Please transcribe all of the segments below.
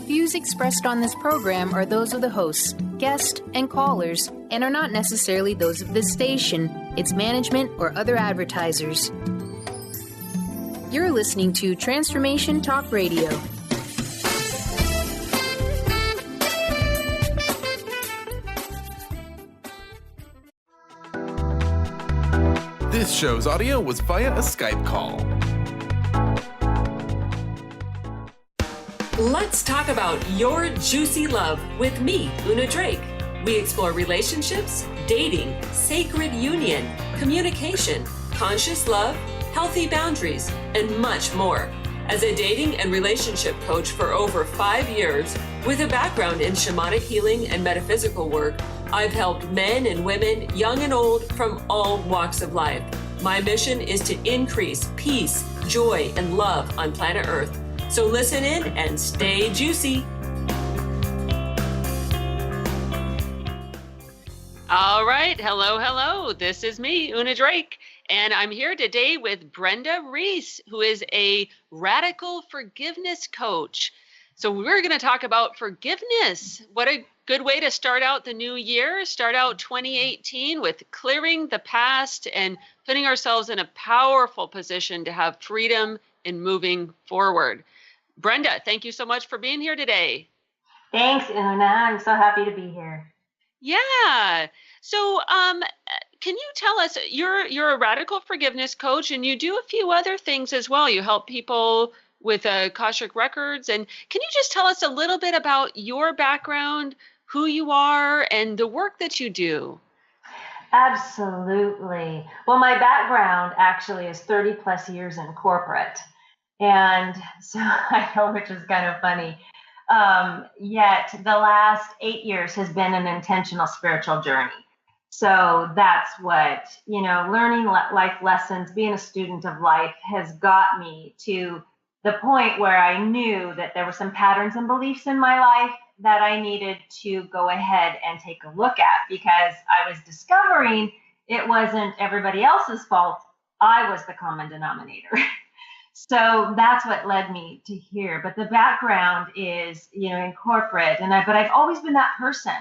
views expressed on this program are those of the hosts, guests, and callers, and are not necessarily those of this station, its management, or other advertisers. You're listening to Transformation Talk Radio. This show's audio was via a Skype call. Let's talk about your juicy love with me, Una Drake. We explore relationships, dating, sacred union, communication, conscious love, healthy boundaries, and much more. As a dating and relationship coach for over 5 years, with a background in shamanic healing and metaphysical work, I've helped men and women, young and old, from all walks of life. My mission is to increase peace, joy, and love on planet Earth. So listen in and stay juicy. All right. Hello. This is me, Una Drake. And I'm here today with Brenda Reiss, who is a radical forgiveness coach. So we're going to talk about forgiveness. What a good way to start out the new year, start out 2018 with clearing the past and putting ourselves in a powerful position to have freedom in moving forward. Brenda, thank you so much for being here today. Thanks, Una. I'm so happy to be here. Yeah. So, can you tell us, you're a radical forgiveness coach, and you do a few other things as well. You help people with Akashic records, and can you just tell us a little bit about your background, who you are, and the work that you do? Absolutely. Well, my background actually is 30 plus years in corporate. And so I know, which is kind of funny. Yet the last 8 years has been an intentional spiritual journey. So that's what, learning life lessons, being a student of life has got me to the point where I knew that there were some patterns and beliefs in my life that I needed to go ahead and take a look at, because I was discovering it wasn't everybody else's fault. I was the common denominator. So that's what led me to here. But the background is, in corporate. But I've always been that person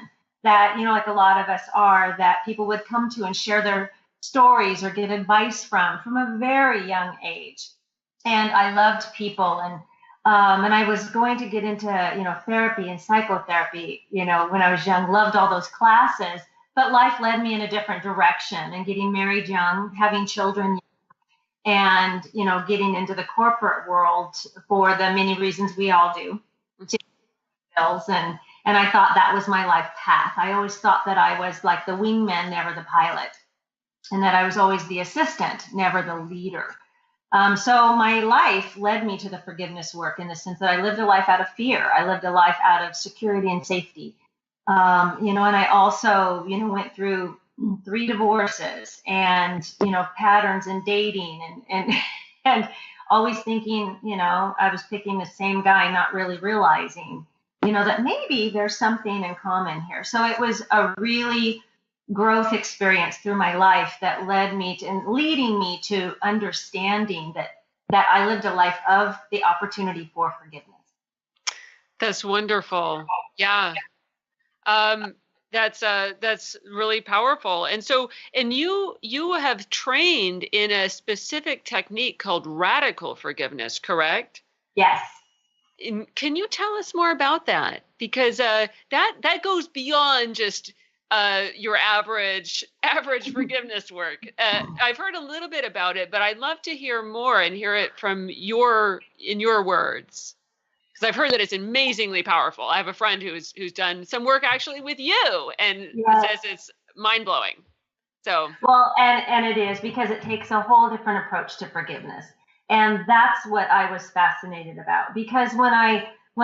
that, like a lot of us are, that people would come to and share their stories or get advice from a very young age. And I loved people. And I was going to get into, therapy and psychotherapy, when I was young, loved all those classes. But life led me in a different direction, and getting married young, having children, and, getting into the corporate world for the many reasons we all do, to bills. And I thought that was my life path. I always thought that I was like the wingman, never the pilot, and that I was always the assistant, never the leader. So my life led me to the forgiveness work, in the sense that I lived a life out of fear. I lived a life out of security and safety. And I also, went through 3 divorces, and, patterns in dating, and always thinking, I was picking the same guy, not really realizing, that maybe there's something in common here. So it was a really growth experience through my life that led me to, and leading me to understanding that I lived a life of the opportunity for forgiveness. That's wonderful. Yeah. That's really powerful. And so, and you have trained in a specific technique called radical forgiveness, correct? Yes. And can you tell us more about that? Because that goes beyond just your average forgiveness work. I've heard a little bit about it, but I'd love to hear more and hear it in your words. Because I've heard that it's amazingly powerful. I have a friend who's done some work actually with you, and says it's mind-blowing. So well, and it is, because it takes a whole different approach to forgiveness. And that's what I was fascinated about. Because when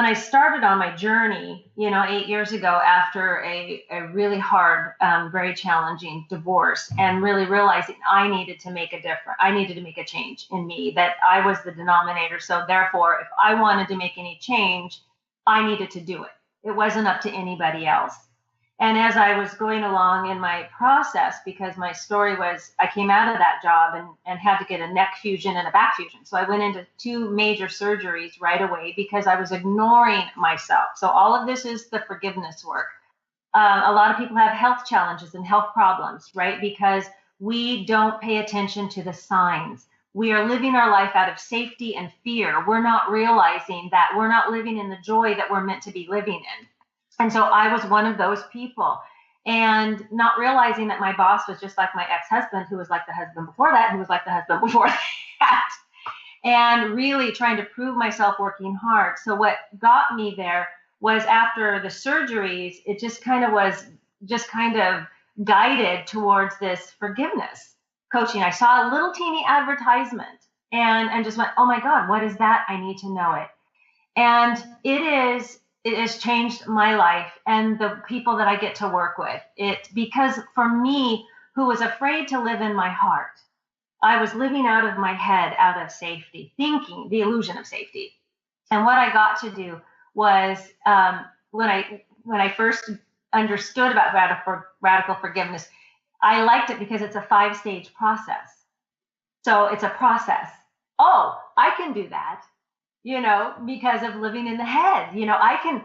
I started on my journey, 8 years ago, after a really hard, very challenging divorce, and really realizing I needed to make a change in me, that I was the denominator. So therefore, if I wanted to make any change, I needed to do it. It wasn't up to anybody else. And as I was going along in my process, because my story was I came out of that job and had to get a neck fusion and a back fusion. So I went into 2 major surgeries right away because I was ignoring myself. So all of this is the forgiveness work. A lot of people have health challenges and health problems, right? Because we don't pay attention to the signs. We are living our life out of safety and fear. We're not realizing that we're not living in the joy that we're meant to be living in. And so I was one of those people, and not realizing that my boss was just like my ex-husband, who was like the husband before that, who was like the husband before that, and really trying to prove myself working hard. So what got me there was after the surgeries, it just kind of guided towards this forgiveness coaching. I saw a little teeny advertisement and just went, oh my God, what is that? I need to know it. And it has changed my life and the people that I get to work with. Because for me, who was afraid to live in my heart, I was living out of my head, out of safety, thinking the illusion of safety. And what I got to do was when I first understood about radical forgiveness, I liked it because it's a 5-stage process. So it's a process. Oh, I can do that. Because of living in the head, I can,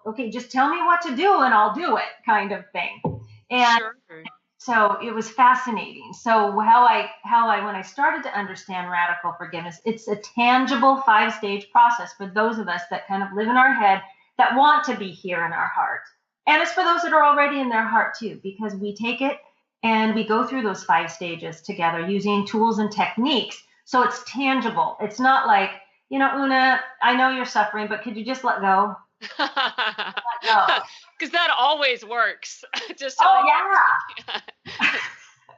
okay, just tell me what to do and I'll do it kind of thing. And sure. So it was fascinating. So how I, when I started to understand radical forgiveness, it's a tangible 5-stage process for those of us that kind of live in our head, that want to be here in our heart. And it's for those that are already in their heart too, because we take it and we go through those 5 stages together using tools and techniques. So it's tangible. It's not like, Una, I know you're suffering, but could you just let go? Let go. Because that always works. Just yeah.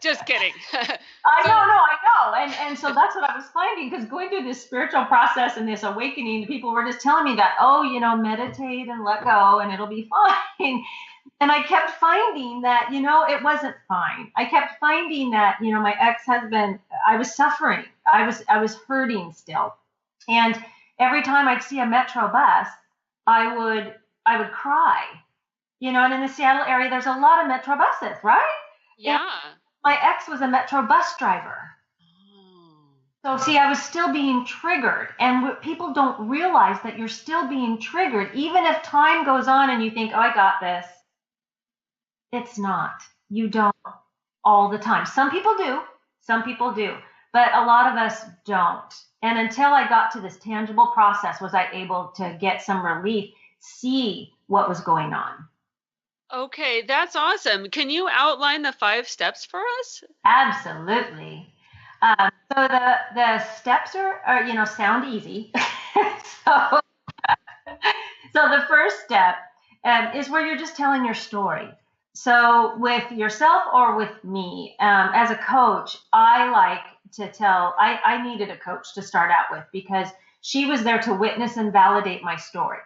Just kidding. I know. And so that's what I was finding, because going through this spiritual process and this awakening, people were just telling me that, meditate and let go and it'll be fine. And I kept finding that, it wasn't fine. I kept finding that, my ex-husband, I was suffering. I was hurting still. And every time I'd see a Metro bus, I would cry, and in the Seattle area, there's a lot of Metro buses, right? Yeah. And my ex was a Metro bus driver. So see, I was still being triggered, and people don't realize that you're still being triggered. Even if time goes on and you think, oh, I got this. It's not. You don't all the time. Some people do, but a lot of us don't. And until I got to this tangible process, was I able to get some relief, see what was going on. Okay, that's awesome. Can you outline the 5 steps for us? Absolutely. So the steps are sound easy. So the first step is where you're just telling your story. So with yourself or with me, as a coach, I like to tell, I needed a coach to start out with, because she was there to witness and validate my story.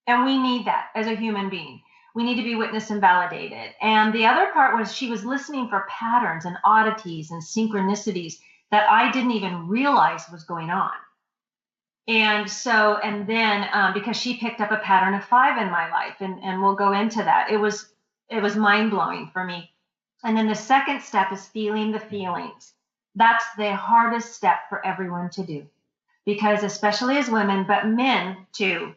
And we need that as a human being. We need to be witnessed and validated. And the other part was she was listening for patterns and oddities and synchronicities that I didn't even realize was going on. And then because she picked up a pattern of 5 in my life, and we'll go into that. It was mind-blowing for me. And then the second step is feeling the feelings. That's the hardest step for everyone to do, because especially as women, but men too,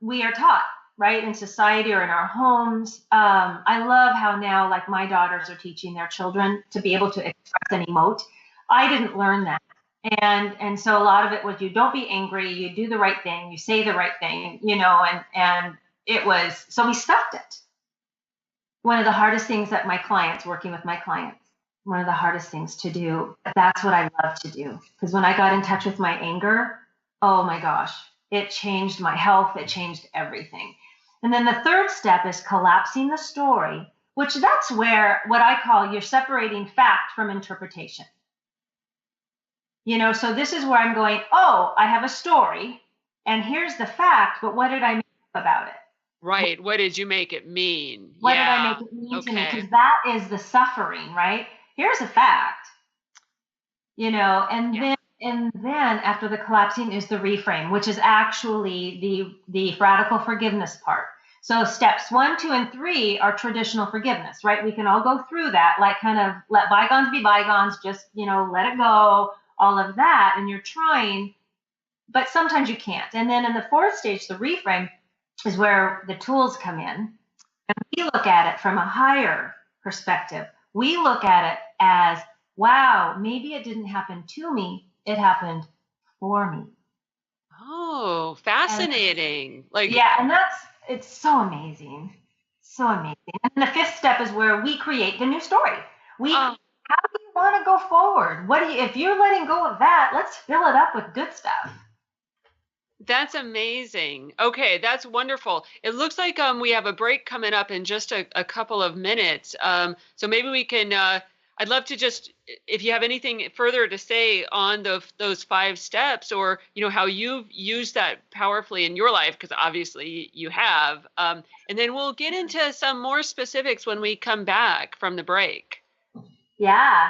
we are taught, right, in society or in our homes. I love how now, like, my daughters are teaching their children to be able to express and emote. I didn't learn that. And so a lot of it was, you don't be angry, you do the right thing, you say the right thing, and it was, so we stuffed it. One of the hardest things that working with my clients, one of the hardest things to do, but that's what I love to do. Because when I got in touch with my anger, oh my gosh, it changed my health, it changed everything. And then the third step is collapsing the story, which that's where, what I call, you're separating fact from interpretation. So this is where I'm going, oh, I have a story, and here's the fact, but what did I make about it? Right. What did you make it mean? What did I make it mean to me? Because that is the suffering, right? Here's a fact, and then after the collapsing is the reframe, which is actually the radical forgiveness part. So steps 1, 2, and 3 are traditional forgiveness, right? We can all go through that, like kind of let bygones be bygones, just, let it go, all of that. And you're trying, but sometimes you can't. And then in the 4th stage, the reframe, is where the tools come in. And we look at it from a higher perspective. We look at it as, wow, maybe it didn't happen to me, it happened for me. Oh, fascinating. And it's so amazing. So amazing. And the 5th step is where we create the new story. How do you want to go forward? If you're letting go of that, let's fill it up with good stuff. That's amazing. Okay, that's wonderful. It looks like we have a break coming up in just a couple of minutes. So maybe we can, I'd love to just, if you have anything further to say on those 5 steps, or, how you've used that powerfully in your life, because obviously you have. And then we'll get into some more specifics when we come back from the break. Yeah.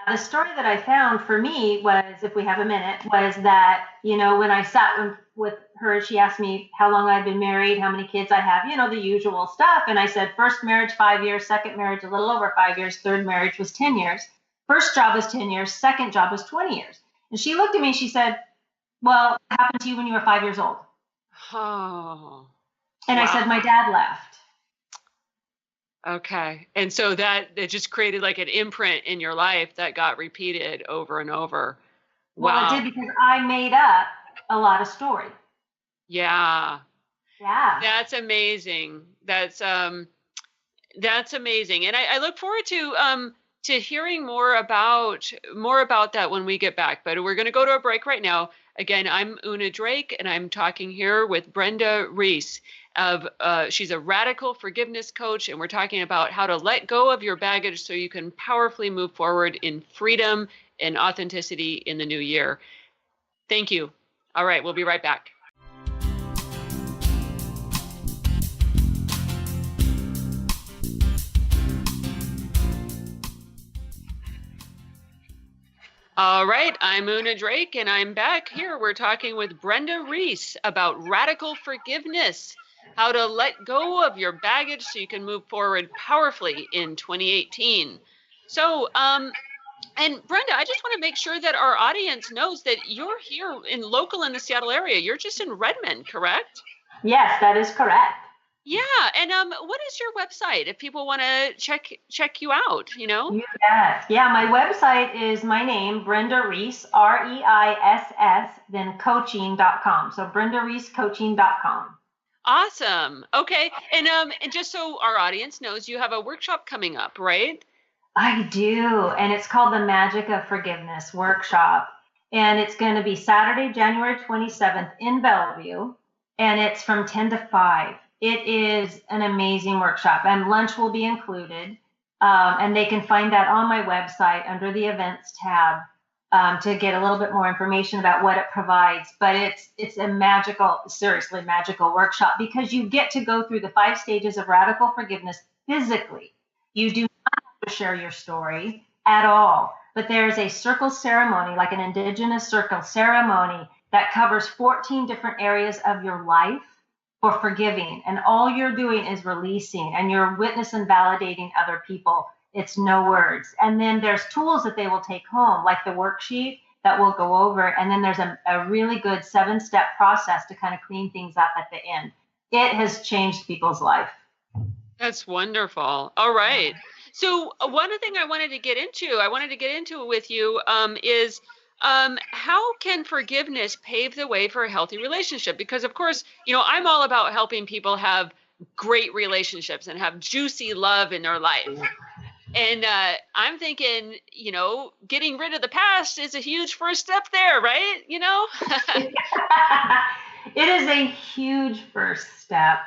The story that I found for me was, if we have a minute, was that, when I sat with her, she asked me how long I'd been married, how many kids I have, the usual stuff. And I said, first marriage, 5 years, second marriage, a little over 5 years, third marriage was 10 years. First job was 10 years, second job was 20 years. And she looked at me and she said, well, what happened to you when you were 5 years old? Oh. And wow. I said, my dad left. Okay. And so that it just created like an imprint in your life that got repeated over and over. Wow. Well, it did, because I made up a lot of story. Yeah. Yeah. That's amazing. That's amazing. And I look forward to hearing more about that when we get back. But we're going to go to a break right now. Again, I'm Una Drake, and I'm talking here with Brenda Reiss. She's a radical forgiveness coach, and we're talking about how to let go of your baggage so you can powerfully move forward in freedom and authenticity in the new year. Thank you. All right, we'll be right back. All right, I'm Una Drake, and I'm back here. We're talking with Brenda Reiss about radical forgiveness, how to let go of your baggage so you can move forward powerfully in 2018. So, and Brenda, I just want to make sure that our audience knows that you're here in the Seattle area. You're just in Redmond, correct? Yes, that is correct. Yeah, and what is your website if people want to check you out? You bet. Yeah, my website is my name, Brenda Reiss, REISS, then coaching.com. So BrendaReissCoaching.com. Awesome. Okay, and just so our audience knows, you have a workshop coming up, right? I do, and it's called the Magic of Forgiveness Workshop, and it's going to be Saturday, January 27th in Bellevue, and it's from 10 to 5. It is an amazing workshop, and lunch will be included. And they can find that on my website under the events tab to get a little bit more information about what it provides. But it's a seriously magical workshop, because you get to go through the 5 stages of radical forgiveness physically. You do not have to share your story at all. But there's a circle ceremony, like an indigenous circle ceremony, that covers 14 different areas of your life for forgiving. And all you're doing is releasing, and you're witness and validating other people. It's no words. And then there's tools that they will take home, like the worksheet that we'll go over. And then there's a really good 7-step process to kind of clean things up at the end. It has changed people's life. That's wonderful. All right. So one thing I wanted to get into with you is how can forgiveness pave the way for a healthy relationship? Because, of course, I'm all about helping people have great relationships and have juicy love in their life. And I'm thinking, getting rid of the past is a huge first step there, right? It is a huge first step.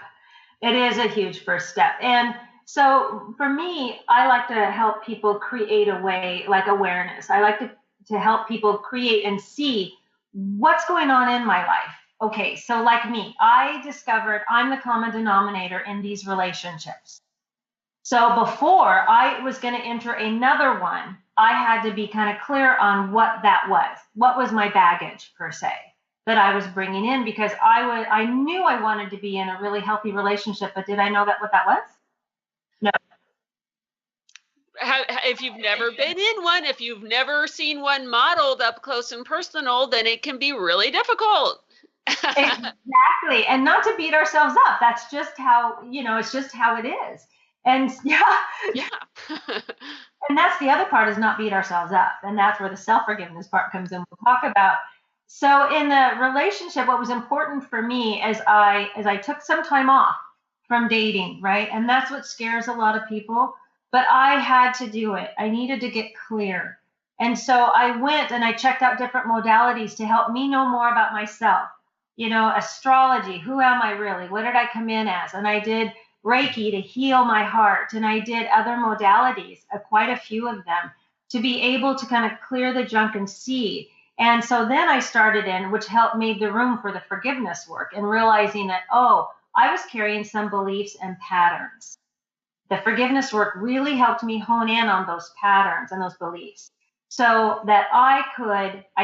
It is a huge first step. And so for me, I like to help people create a way, like awareness. I like to help people create and see what's going on in my life. Okay, so like me, I discovered I'm the common denominator in these relationships. So before I was going to enter another one, I had to be kind of clear on what that was. What was my baggage, per se? that I was bringing in, because I knew I wanted to be in a really healthy relationship, but did I know what that was? No. If you've never been in one, if you've never seen one modeled up close and personal, then it can be really difficult. Exactly. And not to beat ourselves up. That's just how, it's just how it is. And Yeah. And that's the other part, is not beat ourselves up. And that's where the self-forgiveness part comes in. We'll talk about. So in the relationship, what was important for me as I took some time off from dating, right? And that's what scares a lot of people. But I had to do it. I needed to get clear. And so I went and I checked out different modalities to help me know more about myself. Astrology, who am I really? What did I come in as? And I did Reiki to heal my heart. And I did other modalities, quite a few of them, to be able to kind of clear the junk and see. And so then I started in, which helped made the room for the forgiveness work, and realizing that, I was carrying some beliefs and patterns. The forgiveness work really helped me hone in on those patterns and those beliefs, so that I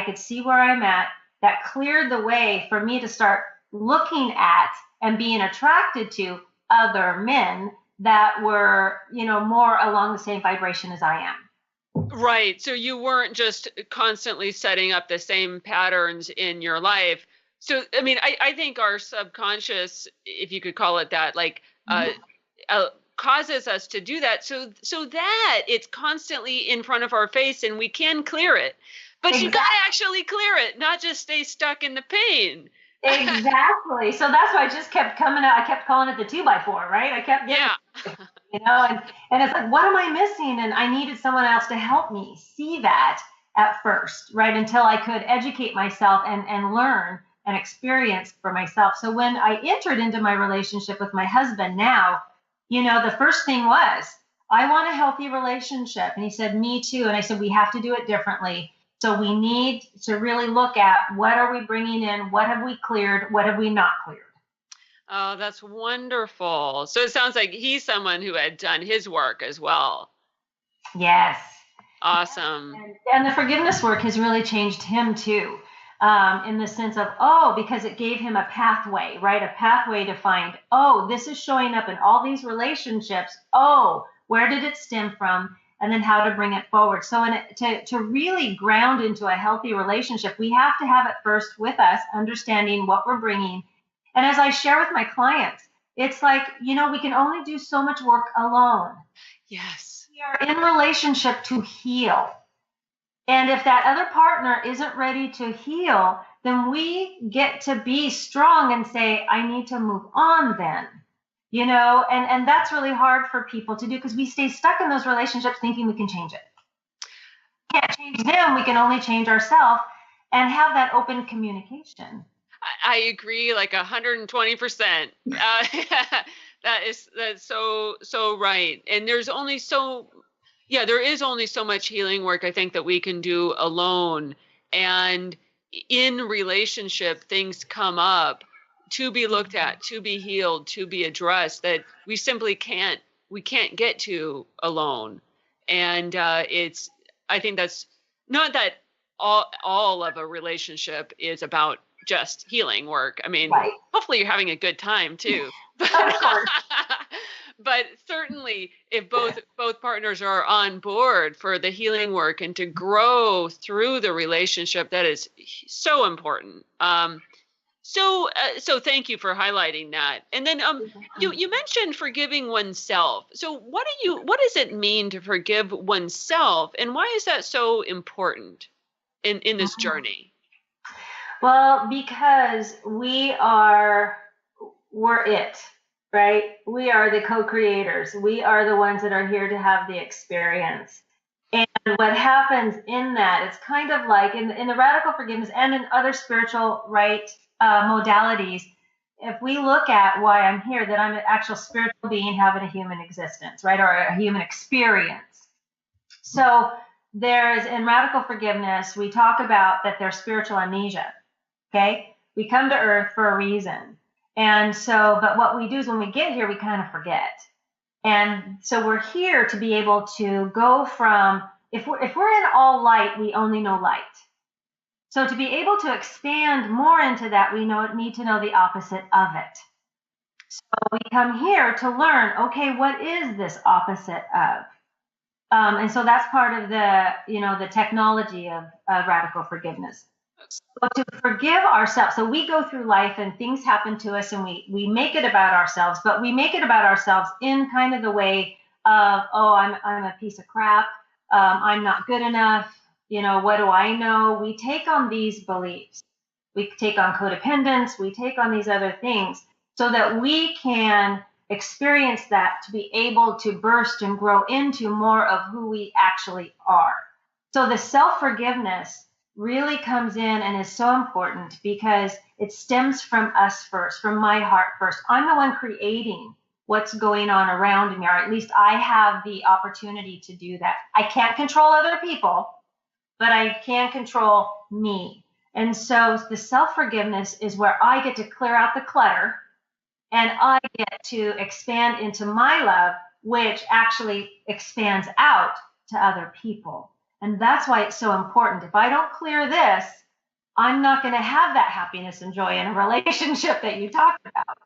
could see where I'm at. That cleared the way for me to start looking at and being attracted to other men that were, more along the same vibration as I am. Right. So you weren't just constantly setting up the same patterns in your life. So, I mean, I think our subconscious, if you could call it that, causes us to do that so that it's constantly in front of our face and we can clear it. But You got to actually clear it, not just stay stuck in the pain. Exactly. So that's why I just kept coming out. I kept calling it the 2x4, right? I kept getting, and it's like, what am I missing? And I needed someone else to help me see that at first, right? Until I could educate myself and learn and experience for myself. So when I entered into my relationship with my husband now, the first thing was, I want a healthy relationship. And he said, me too. And I said, we have to do it differently. So we need to really look at, what are we bringing in? What have we cleared? What have we not cleared? Oh, that's wonderful. So it sounds like he's someone who had done his work as well. Yes. Awesome. And the forgiveness work has really changed him too, in the sense of, because it gave him a pathway, right? A pathway to find, this is showing up in all these relationships. Where did it stem from? And then how to bring it forward. So to really ground into a healthy relationship, we have to have it first with us, understanding what we're bringing. And as I share with my clients, it's like, we can only do so much work alone. Yes. We are in relationship to heal. And if that other partner isn't ready to heal, then we get to be strong and say, I need to move on then. And that's really hard for people to do, because we stay stuck in those relationships thinking we can change it. We can't change them. We can only change ourselves and have that open communication. I agree, like 120%. That's so right. And there is only so much healing work, I think, that we can do alone. And in relationship, things come up to be looked at, to be healed, to be addressed, that we simply can't get to alone. And I think that's not that all of a relationship is about just healing work. I mean, right. Hopefully you're having a good time too. But certainly if both partners are on board for the healing work and to grow through the relationship, that is so important. So thank you for highlighting that. And then you mentioned forgiving oneself. So what does it mean to forgive oneself, and why is that so important in this journey? Well, because we're it, right? We are the co-creators. We are the ones that are here to have the experience. And what happens in that, it's kind of like in the radical forgiveness and in other spiritual modalities, if we look at why I'm here, that I'm an actual spiritual being having a human existence, right? Or a human experience. So there's, in radical forgiveness, we talk about that there's spiritual amnesia, okay? We come to earth for a reason. And so, but what we do is when we get here, we kind of forget. And so we're here to be able to go from, if we're in all light, we only know light. So to be able to expand more into that, we need to know the opposite of it. So we come here to learn, okay, what is this opposite of? And so that's part of the technology of radical forgiveness. So to forgive ourselves. So we go through life and things happen to us and we make it about ourselves, but we make it about ourselves in kind of the way of, oh, I'm a piece of crap. I'm not good enough. What do I know? We take on these beliefs. We take on codependence. We take on these other things so that we can experience that to be able to burst and grow into more of who we actually are. So the self-forgiveness really comes in and is so important because it stems from us first, from my heart first. I'm the one creating what's going on around me, or at least I have the opportunity to do that. I can't control other people, but I can control me. And so the self-forgiveness is where I get to clear out the clutter and I get to expand into my love, which actually expands out to other people. And that's why it's so important. If I don't clear this, I'm not going to have that happiness and joy in a relationship that you talked about.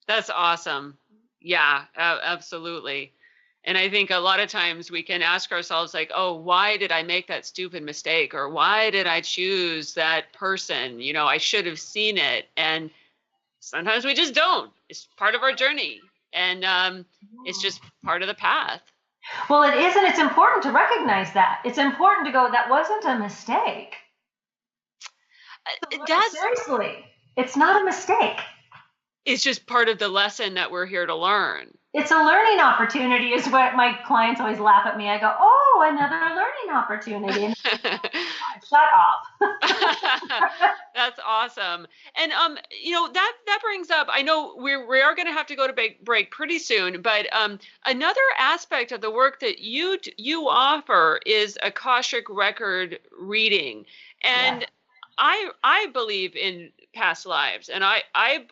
That's awesome. Yeah, absolutely. And I think a lot of times we can ask ourselves like, oh, why did I make that stupid mistake? Or why did I choose that person? I should have seen it. And sometimes we just don't. It's part of our journey. And it's just part of the path. Well, it is, and it's important to recognize that. It's important to go, that wasn't a mistake. Seriously, it's not a mistake. It's just part of the lesson that we're here to learn. It's a learning opportunity is what my clients always laugh at me. I go, oh, another learning opportunity. Shut up. That's awesome. And, that brings up, I know we are going to have to go to break pretty soon, but another aspect of the work that you offer is Akashic record reading. And yeah. I believe in past lives. And I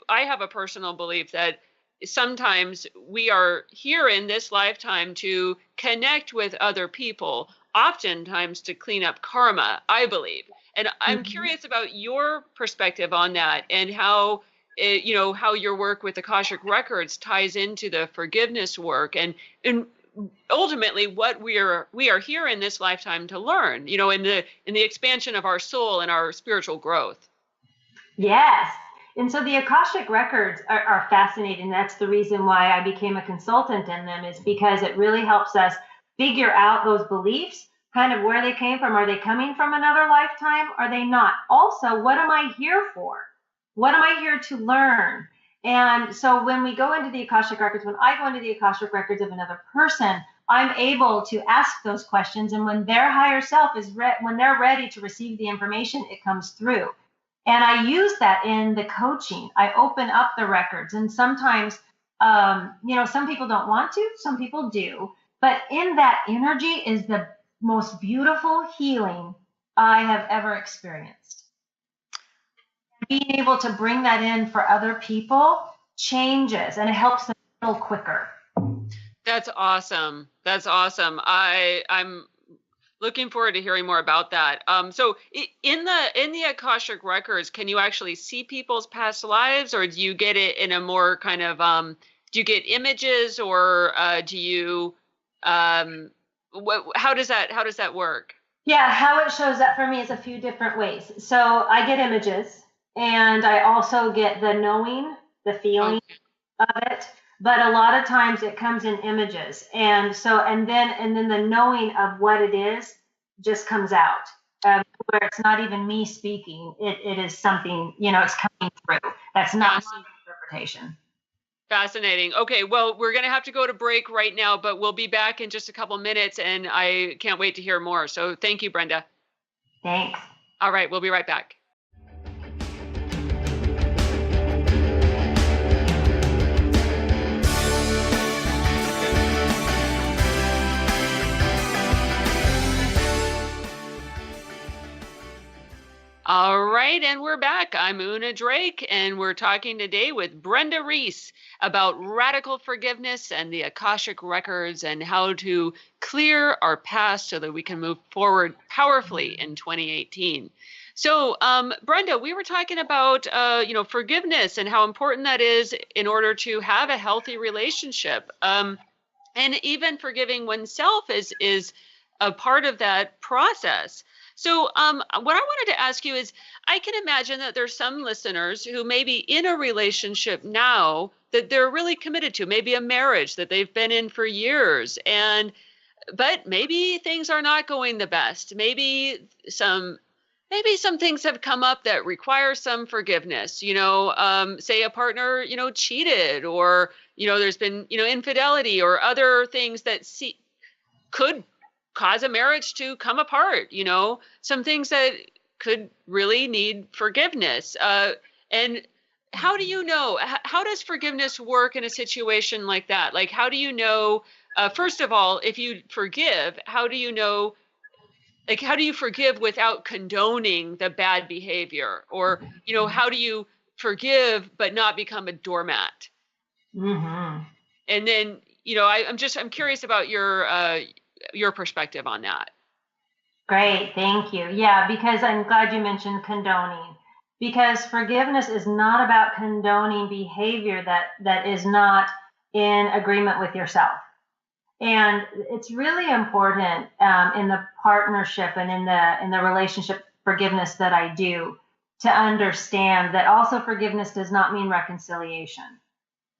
have a personal belief that sometimes we are here in this lifetime to connect with other people, oftentimes to clean up karma, I believe. And I'm curious about your perspective on that and how your work with Akashic Records ties into the forgiveness work and ultimately what we are here in this lifetime to learn, in the expansion of our soul and our spiritual growth. Yes. And so the Akashic Records are fascinating. That's the reason why I became a consultant in them, is because it really helps us figure out those beliefs, kind of where they came from. Are they coming from another lifetime? Are they not? Also, what am I here for? What am I here to learn? And so when we go into the Akashic Records, when I go into the Akashic Records of another person, I'm able to ask those questions. And when their higher self is when they're ready to receive the information, it comes through. And I use that in the coaching. I open up the records, and sometimes, some people don't want to, some people do, but in that energy is the most beautiful healing I have ever experienced. Being able to bring that in for other people changes, and it helps them heal quicker. That's awesome. That's awesome. I'm looking forward to hearing more about that. So in the Akashic Records, can you actually see people's past lives, or do you get it in a more kind of, do you get images, or do you, how does that work? Yeah, how it shows up for me is a few different ways. So I get images, and I also get the knowing, the feeling of it. But a lot of times it comes in images. And so, and then the knowing of what it is just comes out, where it's not even me speaking. It is something, it's coming through. That's not my interpretation. Fascinating. Okay, well, we're going to have to go to break right now, but we'll be back in just a couple minutes, and I can't wait to hear more. So thank you, Brenda. Thanks. All right, we'll be right back. All right, and we're back. I'm Una Drake, and we're talking today with Brenda Reiss about radical forgiveness and the Akashic Records and how to clear our past so that we can move forward powerfully in 2018. So, Brenda, we were talking about, forgiveness and how important that is in order to have a healthy relationship. And even forgiving oneself is a part of that process. So, what I wanted to ask you is, I can imagine that there's some listeners who may be in a relationship now that they're really committed to, maybe a marriage that they've been in for years, but maybe things are not going the best. Maybe some things have come up that require some forgiveness, say a partner, cheated, or, there's been, infidelity or other things that could cause a marriage to come apart, some things that could really need forgiveness. And how do you know, how does forgiveness work in a situation like that? Like, how do you know, first of all, if you forgive, how do you know, like, how do you forgive without condoning the bad behavior? Or, how do you forgive but not become a doormat? Mm-hmm. And then, I'm curious about your perspective on that. Great, thank you. Yeah, because I'm glad you mentioned condoning, because forgiveness is not about condoning behavior that is not in agreement with yourself. And it's really important in the partnership and in the relationship forgiveness that I do to understand that also forgiveness does not mean reconciliation.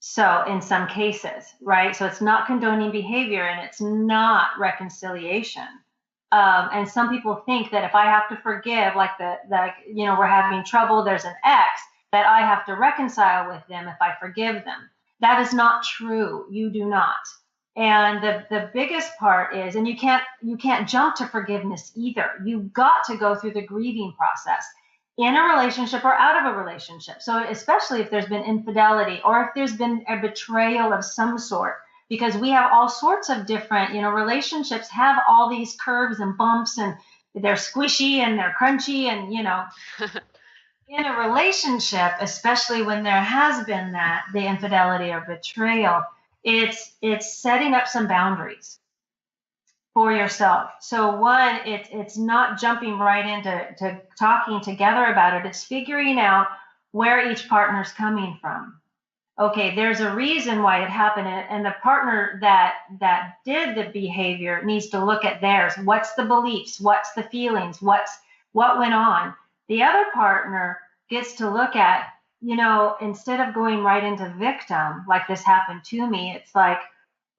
So in some cases, right? So it's not condoning behavior and it's not reconciliation. And some people think that if I have to forgive, like we're having trouble, there's an ex, that I have to reconcile with them if I forgive them. That is not true. You do not. And the biggest part is, and you can't jump to forgiveness either. You've got to go through the grieving process in a relationship or out of a relationship. So especially if there's been infidelity or if there's been a betrayal of some sort, because we have all sorts of different, relationships have all these curves and bumps, and they're squishy and they're crunchy, and, in a relationship, especially when there has been the infidelity or betrayal, it's setting up some boundaries for yourself. So one, it's not jumping right into talking together about it. It's figuring out where each partner's coming from. Okay, there's a reason why it happened, and the partner that did the behavior needs to look at theirs. What's the beliefs? What's the feelings? What went on? The other partner gets to look at, instead of going right into victim, like this happened to me, it's like,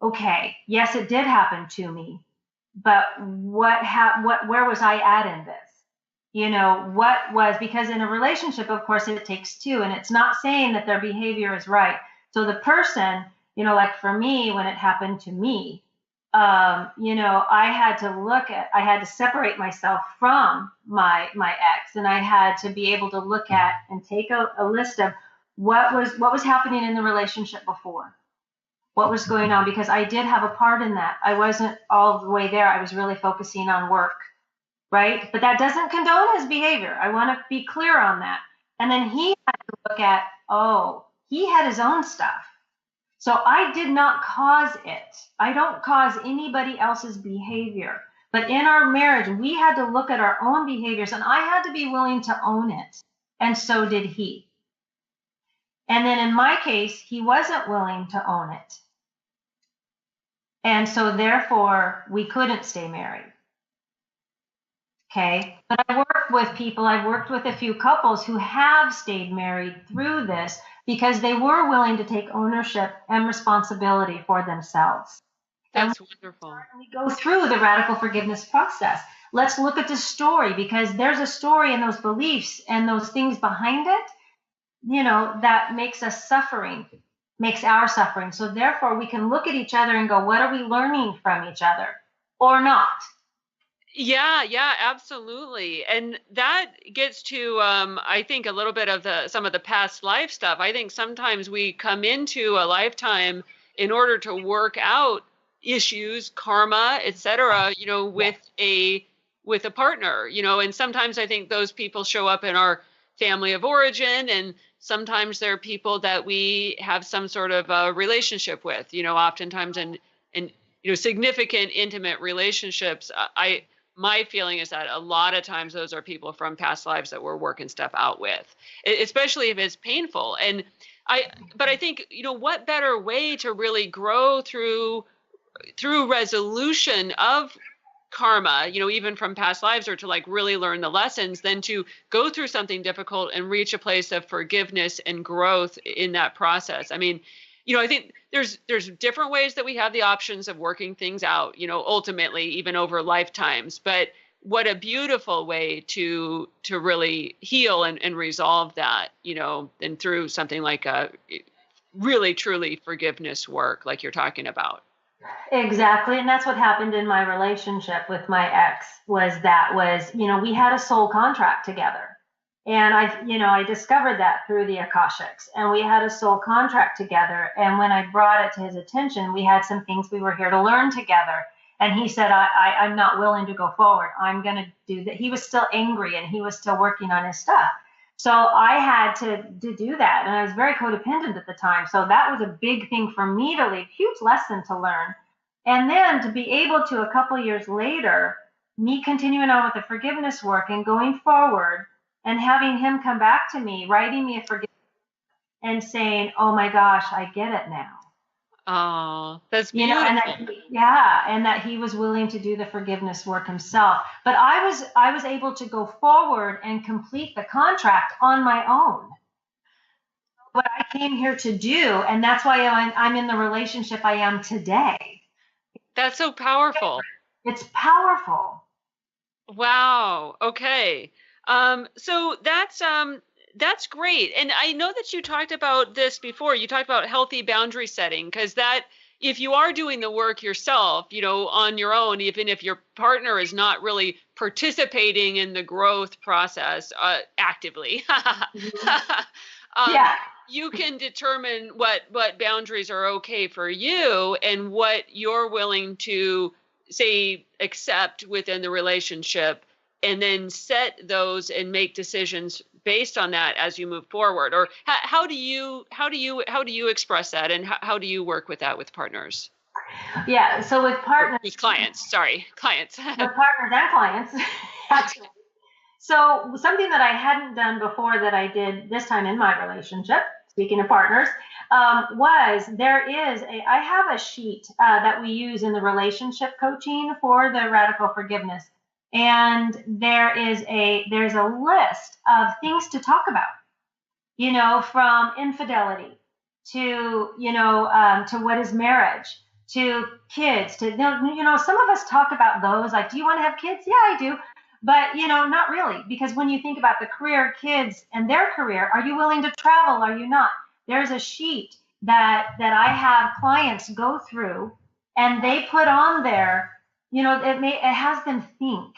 okay, yes, it did happen to me, but where was I at in this? Because in a relationship, of course, it takes two, and it's not saying that their behavior is right. So the person, like for me, when it happened to me, I had to separate myself from my ex, and I had to be able to look at and take a list of what was happening in the relationship before, what was going on, because I did have a part in that. I wasn't all the way there. I was really focusing on work, right? But that doesn't condone his behavior. I want to be clear on that. And then he had to look at, he had his own stuff. So I did not cause it. I don't cause anybody else's behavior. But in our marriage, we had to look at our own behaviors, and I had to be willing to own it. And so did he. And then in my case, he wasn't willing to own it. And so therefore, we couldn't stay married. Okay. But I've worked with a few couples who have stayed married through this because they were willing to take ownership and responsibility for themselves. That's wonderful. We go through the radical forgiveness process. Let's look at the story, because there's a story and those beliefs and those things behind it, that makes our suffering. So therefore, we can look at each other and go, what are we learning from each other or not? Yeah, absolutely. And that gets to, I think, a little bit of some of the past life stuff. I think sometimes we come into a lifetime in order to work out issues, karma, etc., with a partner, and sometimes I think those people show up in our family of origin, and sometimes they're people that we have some sort of relationship with, oftentimes in significant intimate relationships. my feeling is that a lot of times those are people from past lives that we're working stuff out with, especially if it's painful. But I think, what better way to really grow through resolution of karma, even from past lives, or to like really learn the lessons, than to go through something difficult and reach a place of forgiveness and growth in that process. I mean, I think there's different ways that we have the options of working things out, ultimately, even over lifetimes. But what a beautiful way to really heal and resolve that, and through something like a really, truly forgiveness work, like you're talking about. Exactly. And that's what happened in my relationship with my ex, was we had a soul contract together. And I discovered that through the Akashics, and we had a soul contract together. And when I brought it to his attention, we had some things we were here to learn together. And he said, I'm not willing to go forward. I'm going to do that. He was still angry and he was still working on his stuff. So I had to do that. And I was very codependent at the time. So that was a big thing for me to leave, huge lesson to learn. And then to be able to, a couple of years later, me continuing on with the forgiveness work and going forward, and having him come back to me, writing me a forgiveness and saying, "Oh my gosh, I get it now." Oh, that's beautiful. And that he was willing to do the forgiveness work himself. But I was able to go forward and complete the contract on my own. What I came here to do, and that's why I'm in the relationship I am today. That's so powerful. It's powerful. Wow. Okay. So that's great. And I know that you talked about this before. You talked about healthy boundary setting, because that, if you are doing the work yourself, on your own, even if your partner is not really participating in the growth process actively, you can determine what boundaries are okay for you and what you're willing to, say, accept within the relationship, and then set those and make decisions based on that as you move forward. Or how do you express that, and how do you work with that with partners? Yeah, so with partners, with clients. With partners and clients, actually. So something that I hadn't done before that I did this time in my relationship, speaking of partners, I have a sheet that we use in the relationship coaching for the radical forgiveness. And there's a list of things to talk about, from infidelity to, to what is marriage, to kids, to, some of us talk about those, like, do you want to have kids? Yeah, I do. But, not really, because when you think about the career, kids and their career, are you willing to travel? Are you not? There's a sheet that I have clients go through, and they put on there, it has them think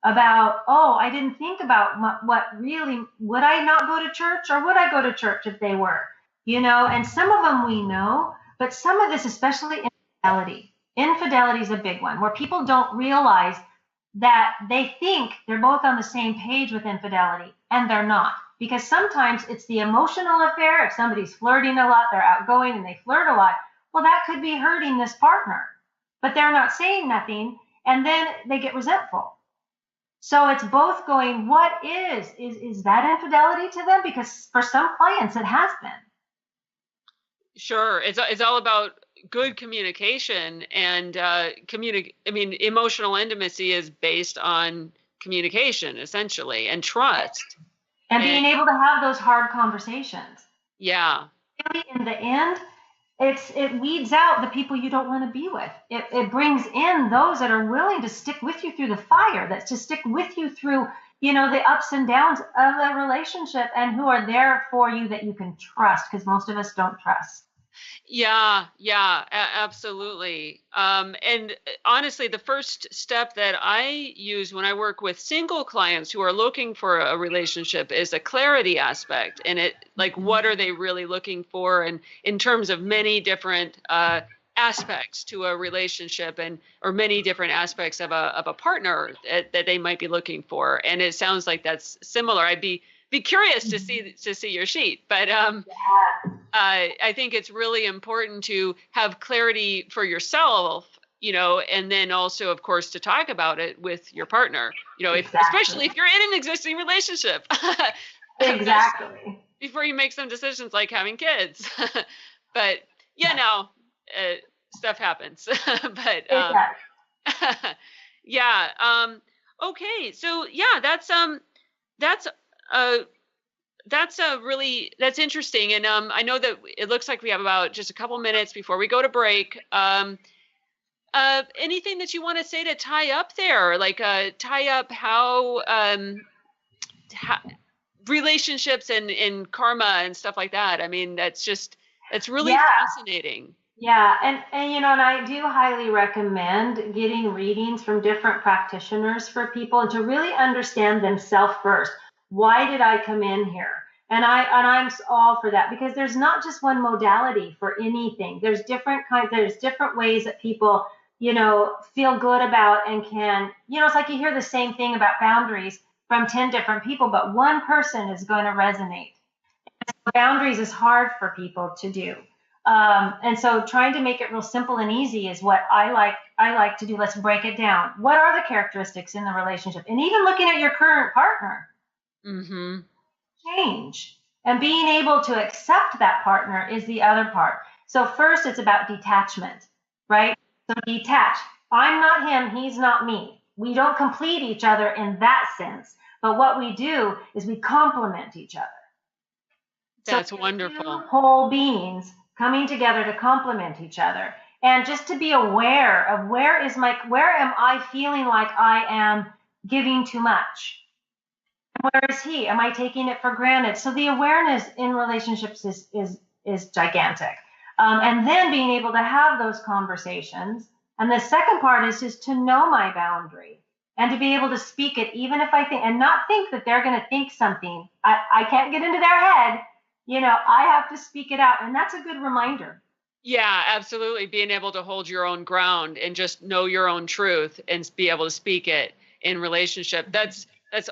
about, I didn't think about what really, would I not go to church, or would I go to church if they were, and some of them we know, but some of this, especially infidelity. Infidelity is a big one, where people don't realize that they think they're both on the same page with infidelity, and they're not. Because sometimes it's the emotional affair. If somebody's flirting a lot, they're outgoing and they flirt a lot, well, that could be hurting this partner. But they're not saying nothing, and then they get resentful. So it's both going, what is that infidelity to them? Because for some clients, it has been. Sure. It's all about good communication, and emotional intimacy is based on communication, essentially, and trust. And being able to have those hard conversations. Yeah. Really, in the end, it weeds out the people you don't want to be with. It brings in those that are willing to stick with you through the fire, that's to stick with you through, the ups and downs of a relationship, and who are there for you that you can trust, because most of us don't trust. Yeah, absolutely. And honestly, the first step that I use when I work with single clients who are looking for a relationship is a clarity aspect. And what are they really looking for? And in terms of many different aspects to a relationship, or many different aspects of a partner that they might be looking for. And it sounds like that's similar. I'd be curious to see your sheet, but I think it's really important to have clarity for yourself, and then also, of course, to talk about it with your partner, especially if you're in an existing relationship. Exactly. Before you make some decisions like having kids. But, stuff happens. But, yeah. Okay. So, yeah, that's interesting. And I know that it looks like we have about just a couple minutes before we go to break. Anything that you want to say to tie up there, like tie up how relationships and karma and stuff like that? I mean, that's really fascinating. Yeah. And and I do highly recommend getting readings from different practitioners for people and to really understand themselves first. Why did I come in here? And I'm all for that, because there's not just one modality for anything. There's different ways that people, feel good about and can, it's like you hear the same thing about boundaries from 10 different people, but one person is going to resonate. Boundaries is hard for people to do. And so trying to make it real simple and easy is what I like to do. Let's break it down. What are the characteristics in the relationship? And even looking at your current partner. Mm-hmm. Change. And being able to accept that partner is the other part. So first, it's about detachment, right? So detach. I'm not him, he's not me. We don't complete each other in that sense. But what we do is we complement each other. That's wonderful. Two whole beings coming together to complement each other. And just to be aware of where am I feeling like I am giving too much? Where is he? Am I taking it for granted? So the awareness in relationships is gigantic. And then being able to have those conversations. And the second part is just to know my boundary and to be able to speak it, even if I think, and not think that they're going to think something. I can't get into their head. I have to speak it out. And that's a good reminder. Yeah, absolutely. Being able to hold your own ground and just know your own truth and be able to speak it in relationship. That's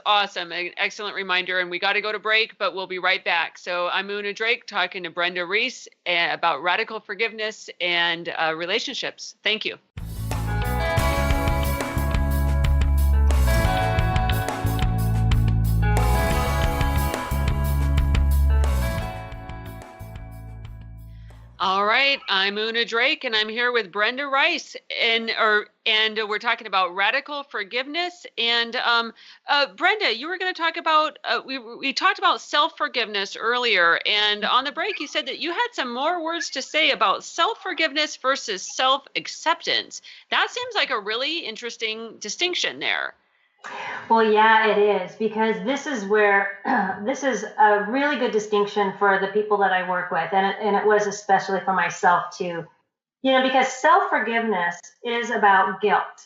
awesome. An excellent reminder. And we got to go to break, but we'll be right back. So I'm Una Drake talking to Brenda Reiss about radical forgiveness and relationships. Thank you. All right, I'm Una Drake, and I'm here with Brenda Reiss, and we're talking about radical forgiveness. And Brenda, you were going to talk about we talked about self-forgiveness earlier, and on the break, you said that you had some more words to say about self-forgiveness versus self-acceptance. That seems like a really interesting distinction there. Well, yeah, it is, because this is where this is a really good distinction for the people that I work with. And it was especially for myself too, because self-forgiveness is about guilt.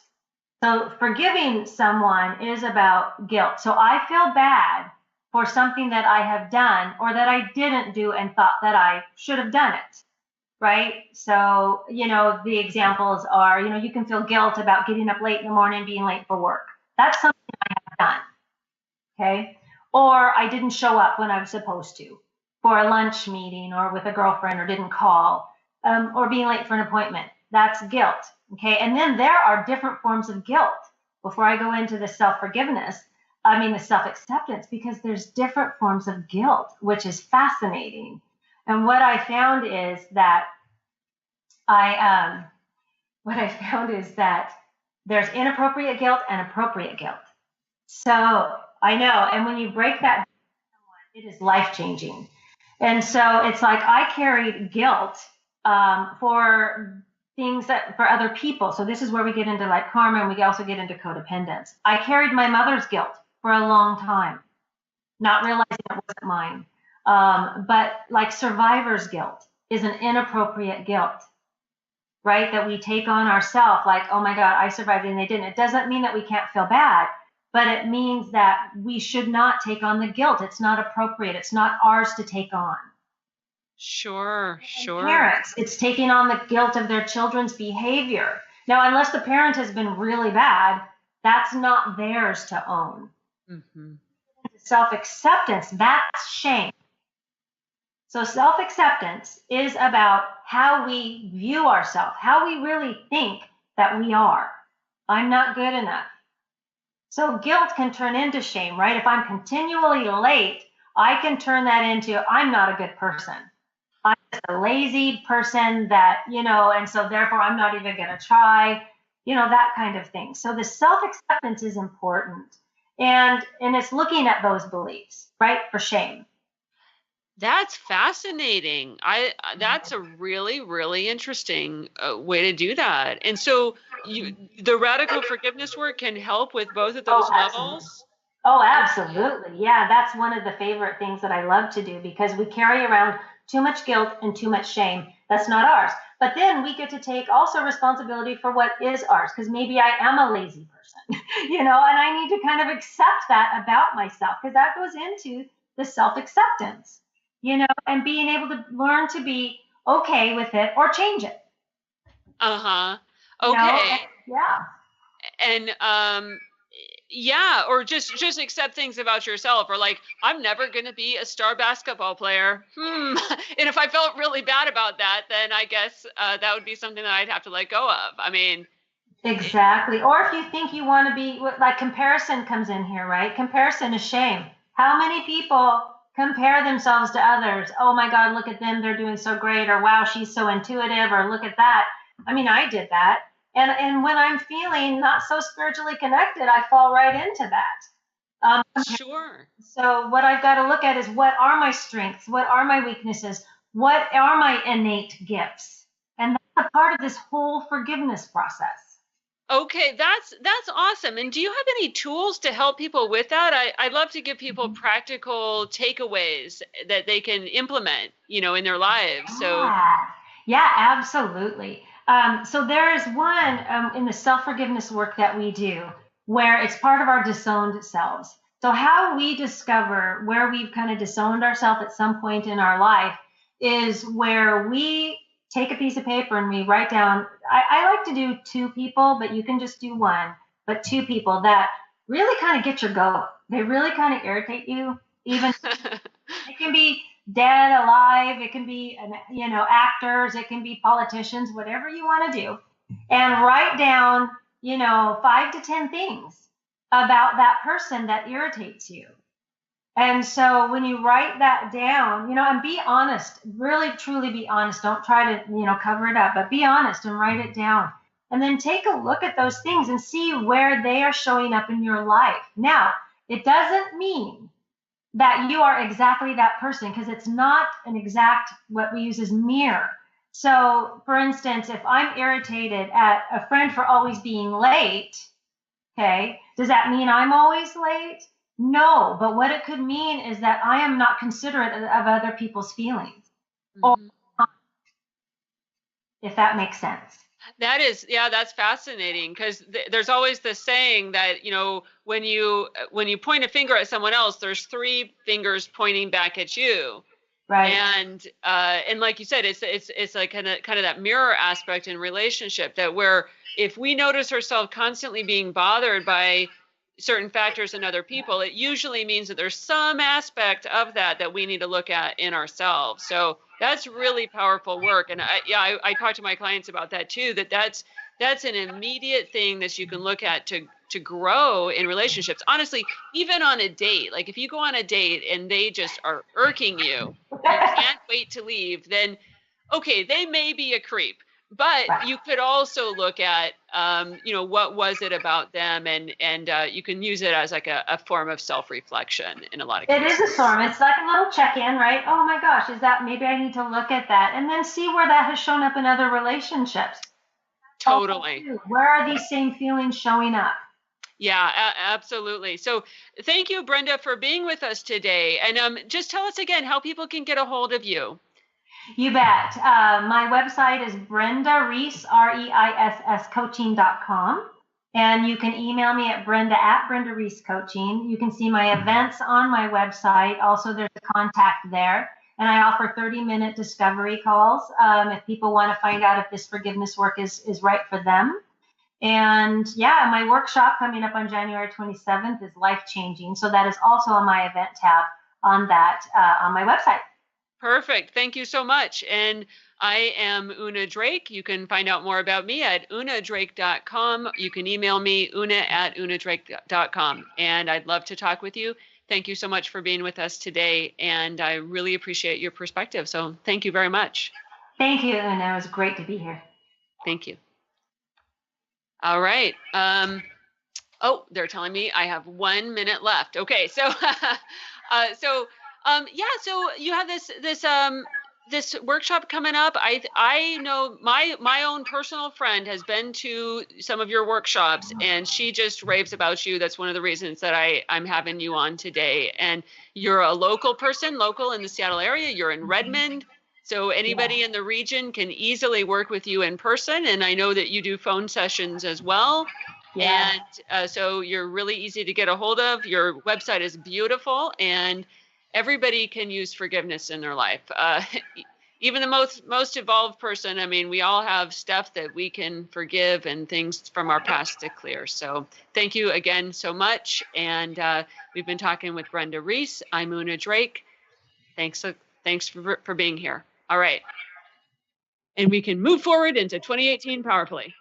So forgiving someone is about guilt. So I feel bad for something that I have done or that I didn't do and thought that I should have done it. Right. So, the examples are, you can feel guilt about getting up late in the morning, being late for work. That's something I have done, okay? Or I didn't show up when I was supposed to for a lunch meeting or with a girlfriend, or didn't call, or being late for an appointment. That's guilt, okay? And then there are different forms of guilt. Before I go into the self-forgiveness, the self-acceptance, because there's different forms of guilt, which is fascinating. And what I found is that there's inappropriate guilt and appropriate guilt. So I know, and when you break that down, it is life-changing. And so it's like I carried guilt for things for other people. So this is where we get into like karma, and we also get into codependence. I carried my mother's guilt for a long time, not realizing it wasn't mine. But like survivor's guilt is an inappropriate guilt. Right? That we take on ourselves, like, oh my God, I survived and they didn't. It doesn't mean that we can't feel bad, but it means that we should not take on the guilt. It's not appropriate. It's not ours to take on. Sure. Parents, it's taking on the guilt of their children's behavior. Now, unless the parent has been really bad, that's not theirs to own. Mm-hmm. Self-acceptance, that's shame. So self-acceptance is about how we view ourselves, how we really think that we are. I'm not good enough. So guilt can turn into shame, right? If I'm continually late, I can turn that into I'm not a good person. I'm just a lazy person that, and so therefore I'm not even going to try, that kind of thing. So the self-acceptance is important. And it's looking at those beliefs, right? For shame. That's fascinating. That's a really, really interesting way to do that. And so the radical forgiveness work can help with both of those levels. Oh, absolutely. Yeah, that's one of the favorite things that I love to do, because we carry around too much guilt and too much shame. That's not ours. But then we get to take also responsibility for what is ours, because maybe I am a lazy person, and I need to kind of accept that about myself, because that goes into the self-acceptance, and being able to learn to be okay with it or change it. Uh-huh. Okay. Yeah. And yeah, or just accept things about yourself, or like, I'm never going to be a star basketball player. And if I felt really bad about that, then I guess that would be something that I'd have to let go of. I mean, exactly. Or if you think you want to be, like, comparison comes in here, right? Comparison is shame. How many people compare themselves to others? Oh my God, look at them, they're doing so great. Or wow, she's so intuitive. Or look at that. I mean, I did that. And when I'm feeling not so spiritually connected, I fall right into that. Sure. So what I've got to look at is, what are my strengths? What are my weaknesses? What are my innate gifts? And that's a part of this whole forgiveness process. Okay, that's awesome. And do you have any tools to help people with that? I'd love to give people practical takeaways that they can implement, in their lives. So yeah, absolutely. So there is one in the self-forgiveness work that we do, where it's part of our disowned selves. So how we discover where we've kind of disowned ourselves at some point in our life is where we take a piece of paper and we write down, I like to do 2 people, but you can just do 1, but 2 people that really kind of get your goat. They really kind of irritate you. Even it can be dead, alive, it can be, actors, it can be politicians, whatever you want to do. And write down, 5 to 10 things about that person that irritates you. And so when you write that down, and be honest, really, truly be honest. Don't try to, cover it up, but be honest and write it down. And then take a look at those things and see where they are showing up in your life. Now, it doesn't mean that you are exactly that person, because it's not an exact, what we use is mirror. So for instance, if I'm irritated at a friend for always being late, okay, does that mean I'm always late? No, but what it could mean is that I am not considerate of other people's feelings. mm-hmm. If that makes sense. That is, yeah, that's fascinating, because there's always this saying that, when you point a finger at someone else, there's 3 fingers pointing back at you. Right. And like you said, it's like kind of that mirror aspect in relationship, that where if we notice ourselves constantly being bothered by certain factors in other people, it usually means that there's some aspect of that we need to look at in ourselves. So that's really powerful work. And I talk to my clients about that too, that's an immediate thing that you can look at to grow in relationships. Honestly, even on a date, like if you go on a date and they just are irking you, you can't wait to leave, then okay, they may be a creep. But you could also look at, what was it about them, and you can use it as like a form of self-reflection in a lot of cases. It is a form. It's like a little check-in, right? Oh my gosh, is that, maybe I need to look at that, and then see where that has shown up in other relationships. Totally. Where are these same feelings showing up? Yeah, absolutely. So thank you, Brenda, for being with us today. And just tell us again how people can get a hold of you. You bet. My website is Brenda Reiss, REISS coaching.com. And you can email me at Brenda Reiss Coaching. You can see my events on my website. Also, there's a contact there. And I offer 30-minute discovery calls if people want to find out if this forgiveness work is right for them. And yeah, my workshop coming up on January 27th is life-changing. So that is also on my event tab on my website. Perfect. Thank you so much. And I am Una Drake. You can find out more about me at unadrake.com. You can email me, una@unadrake.com. And I'd love to talk with you. Thank you so much for being with us today. And I really appreciate your perspective. So thank you very much. Thank you, Una. It was great to be here. Thank you. All right. Oh, they're telling me I have 1 minute left. Okay. So, so you have this workshop coming up. I know my own personal friend has been to some of your workshops, and she just raves about you. That's one of the reasons that I'm having you on today. And you're a local in the Seattle area. You're in Redmond. So anybody in the region can easily work with you in person. And I know that you do phone sessions as well. Yeah. And so you're really easy to get a hold of. Your website is beautiful, and everybody can use forgiveness in their life. Even the most evolved person, I mean, we all have stuff that we can forgive and things from our past to clear. So thank you again so much. And we've been talking with Brenda Reiss. I'm Una Drake. Thanks for being here. All right. And we can move forward into 2018 powerfully.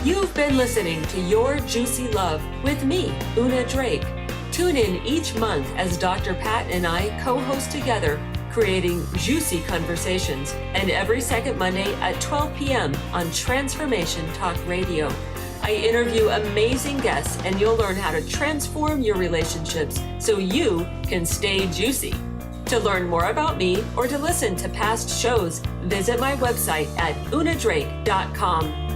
You've been listening to Your Juicy Love with me, Una Drake. Tune in each month as Dr. Pat and I co-host together, creating juicy conversations, and every second Monday at 12 p.m. on Transformation Talk Radio. I interview amazing guests, and you'll learn how to transform your relationships so you can stay juicy. To learn more about me or to listen to past shows, visit my website at unadrake.com.